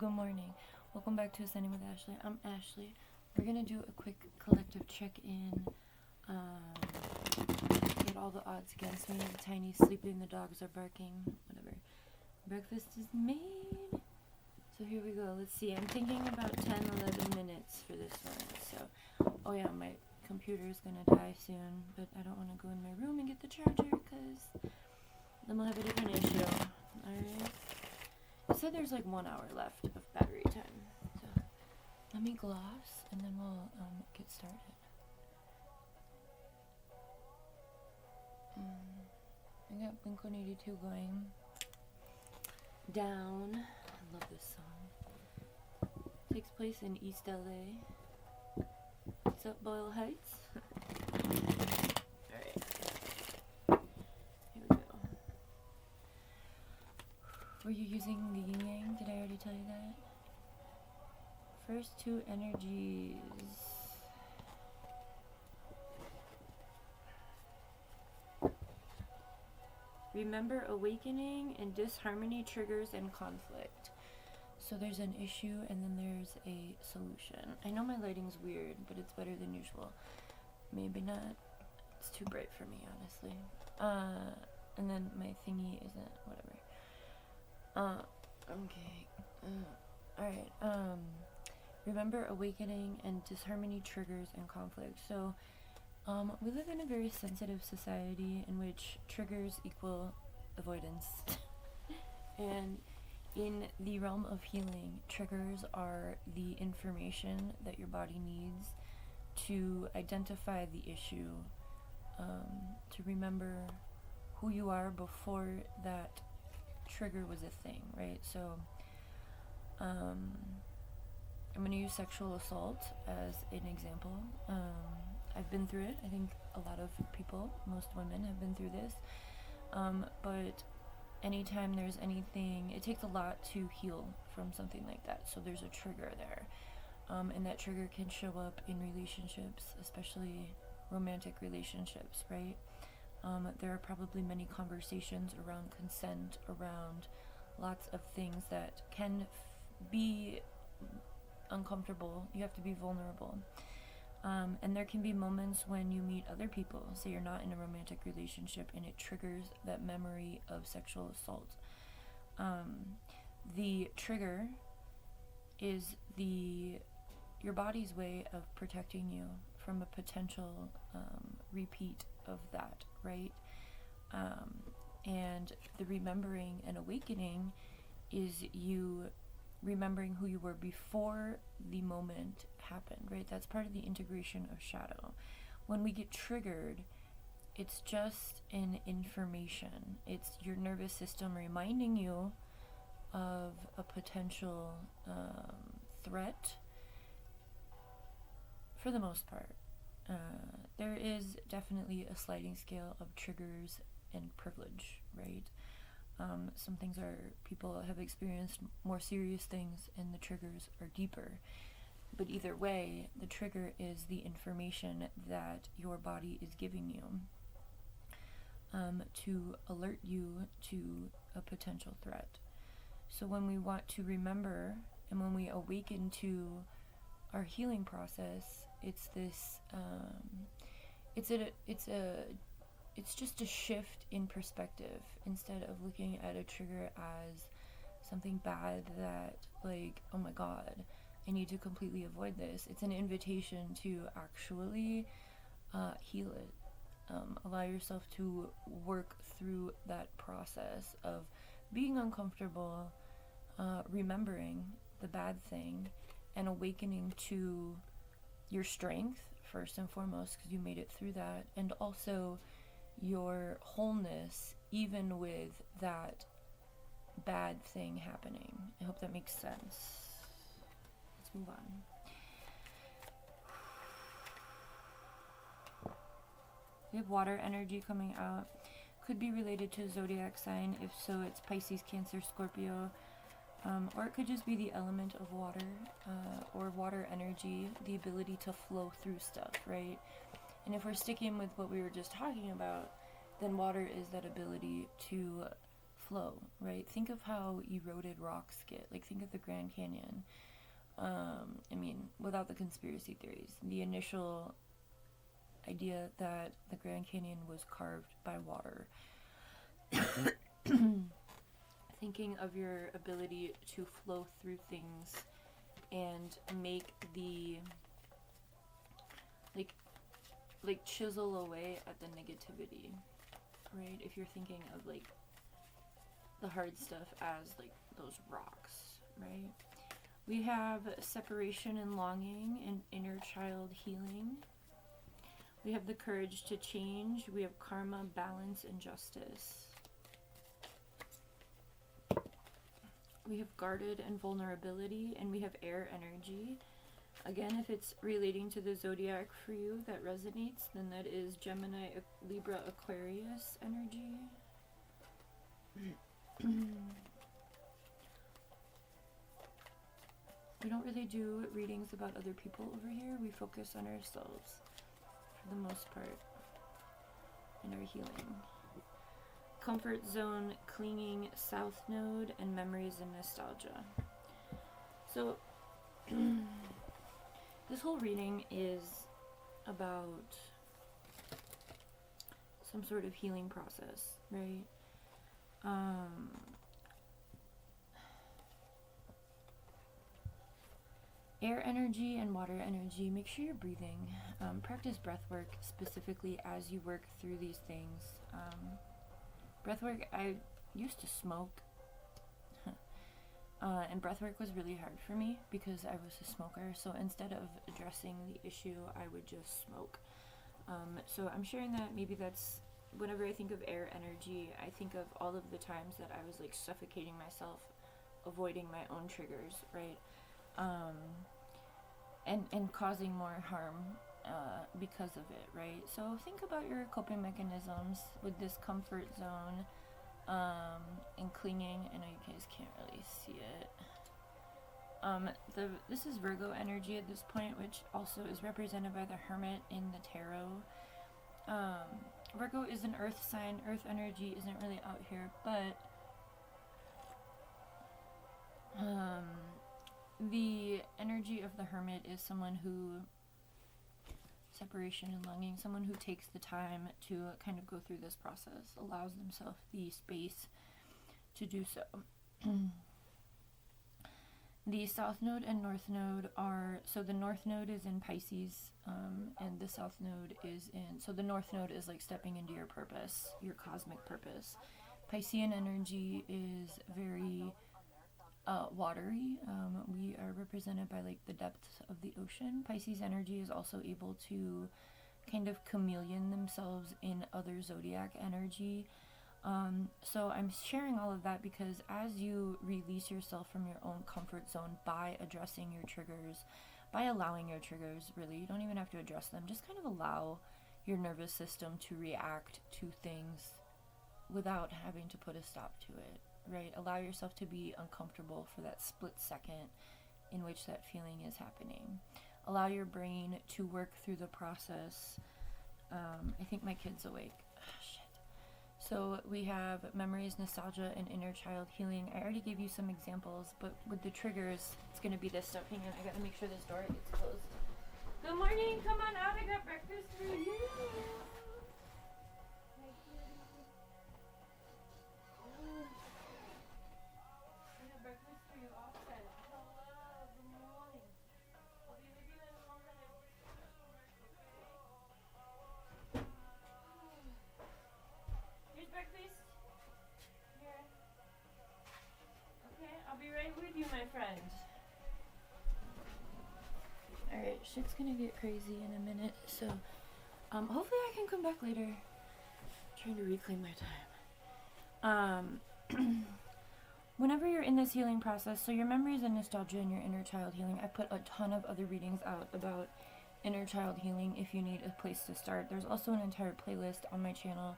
Good morning. Welcome back to Ascending with Ashley. I'm Ashley. We're gonna do a quick collective check-in. Get all the odds against me. The tiny's sleeping, the dogs are barking, whatever. Breakfast is made. So here we go. Let's see. I'm thinking about 10-11 minutes for this one. So, oh yeah, my computer is gonna die soon, but I don't want to go in my room and get the charger because then we'll have a different issue. Alright. It said there's like 1 hour left of battery time. So let me gloss and then we'll get started. I got Blink-182 going. Down. I love this song. Takes place in East LA. What's up, Boyle Heights? Alright. Here we go. Were you using the yin yang? Did I already tell you that? First two energies. Remember, awakening and disharmony triggers and conflict. So there's an issue and then there's a solution. I know my lighting's weird, but it's better than usual. Maybe not. It's too bright for me, honestly. And then my thingy isn't, whatever. Okay. Alright. Remember, awakening and disharmony triggers and conflict. So, we live in a very sensitive society in which triggers equal avoidance. And in the realm of healing, triggers are the information that your body needs to identify the issue, to remember who you are before that trigger was a thing, right? So, I'm going to use sexual assault as an example. I've been through it. I think a lot of people, most women, have been through this. But anytime there's anything, it takes a lot to heal from something like that. So there's a trigger there. And that trigger can show up in relationships, especially romantic relationships, right? There are probably many conversations around consent, around lots of things that can be uncomfortable. You have to be vulnerable. And there can be moments when you meet other people, say you're not in a romantic relationship, and it triggers that memory of sexual assault. The trigger is your body's way of protecting you from a potential repeat of that, right? And the remembering and awakening is you remembering who you were before the moment happened, right? That's part of the integration of shadow. When we get triggered, it's just an information. It's your nervous system reminding you of a potential threat, for the most part. There is definitely a sliding scale of triggers and privilege, right? Some things people have experienced more serious things and the triggers are deeper. But either way, the trigger is the information that your body is giving you to alert you to a potential threat. So when we want to remember and when we awaken to our healing process, it's this, it's just a shift in perspective. Instead of looking at a trigger as something bad that, like, oh my god, I need to completely avoid this, it's an invitation to actually heal it. Allow yourself to work through that process of being uncomfortable, remembering the bad thing, and awakening to your strength, first and foremost, because you made it through that, and also your wholeness, even with that bad thing happening. I hope that makes sense. Let's move on. We have water energy coming out. Could be related to zodiac sign. If so, it's Pisces, Cancer, Scorpio. Or it could just be the element of water, or water energy, the ability to flow through stuff, right? And if we're sticking with what we were just talking about, then water is that ability to flow, right? Think of how eroded rocks get. Like, think of the Grand Canyon. I mean, without the conspiracy theories, the initial idea that the Grand Canyon was carved by water. Thinking of your ability to flow through things and make the like chisel away at the negativity, right? If you're thinking of like the hard stuff as like those rocks, right? We have separation and longing and inner child healing. We have the courage to change. We have karma, balance, and justice. We have guarded and vulnerability, and we have air energy. Again, if it's relating to the zodiac for you that resonates, then that is Gemini, Libra, Aquarius energy. We don't really do readings about other people over here. We focus on ourselves for the most part in our healing. Comfort zone, clinging, south node, and memories and nostalgia. So this whole reading is about some sort of healing process, right? Air energy and water energy. Make sure you're breathing. Practice breath work specifically as you work through these things. Breathwork, I used to smoke, and breathwork was really hard for me because I was a smoker. So instead of addressing the issue, I would just smoke. So I'm sharing that. Maybe that's, whenever I think of air energy, I think of all of the times that I was like suffocating myself, avoiding my own triggers, right? And causing more harm because of it, right? So think about your coping mechanisms with this comfort zone and clinging. I know you guys can't really see it. This is Virgo energy at this point, which also is represented by the Hermit in the tarot. Virgo is an earth sign. Earth energy isn't really out here, but the energy of the Hermit is someone who, separation and longing, someone who takes the time to kind of go through this process, allows themselves the space to do so. The South Node and North Node are, so the North Node is in Pisces, and the South Node is in, so the North Node is like stepping into your purpose, your cosmic purpose. Piscean energy is very watery. We are represented by like the depths of the ocean. Pisces energy is also able to kind of chameleon themselves in other zodiac energy. So I'm sharing all of that because as you release yourself from your own comfort zone by addressing your triggers, by allowing your triggers, really, you don't even have to address them, just kind of allow your nervous system to react to things without having to put a stop to it, right? Allow yourself to be uncomfortable for that split second in which that feeling is happening. Allow your brain to work through the process. I think my kid's awake. So we have memories, nostalgia, and inner child healing. I already gave you some examples, but with the triggers, it's going to be this stuff. Hang on, I got to make sure this door gets closed. Good morning, come on out, I got breakfast for you. I got breakfast for you outside. Hello, good morning. I'll be with you in a moment. Here's breakfast. Here. Okay, I'll be right with you, my friend. Alright, shit's gonna get crazy in a minute, so hopefully I can come back later. I'm trying to reclaim my time. Whenever you're in this healing process, so your memories and nostalgia and your inner child healing, I put a ton of other readings out about inner child healing if you need a place to start. There's also an entire playlist on my channel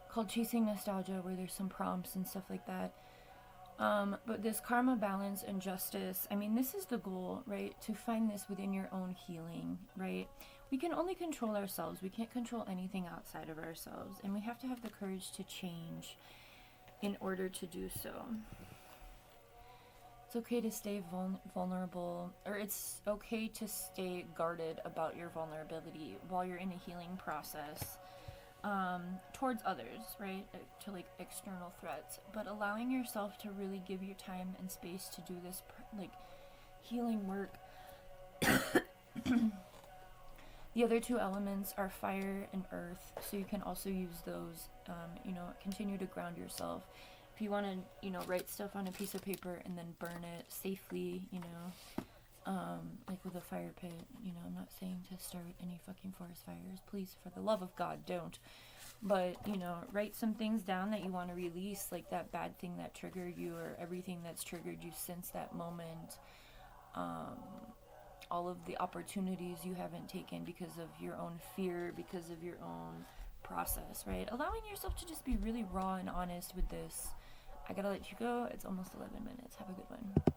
called Chasing Nostalgia where there's some prompts and stuff like that. But this karma, balance, and justice, I mean, this is the goal, right? To find this within your own healing, right? We can only control ourselves. We can't control anything outside of ourselves. And we have to have the courage to change. in order to do so. It's okay to stay vulnerable, or it's okay to stay guarded about your vulnerability while you're in a healing process, towards others, right? To like external threats, but allowing yourself to really give your time and space to do this like healing work. The other two elements are fire and earth, so you can also use those. Continue to ground yourself. If you want to, write stuff on a piece of paper and then burn it safely, like with a fire pit. I'm not saying to start any fucking forest fires. Please, for the love of God, don't. But, write some things down that you want to release, like that bad thing that triggered you or everything that's triggered you since that moment. All of the opportunities you haven't taken because of your own fear, because of your own process, right? Allowing yourself to just be really raw and honest with this. I gotta let you go. It's almost 11 minutes. Have a good one.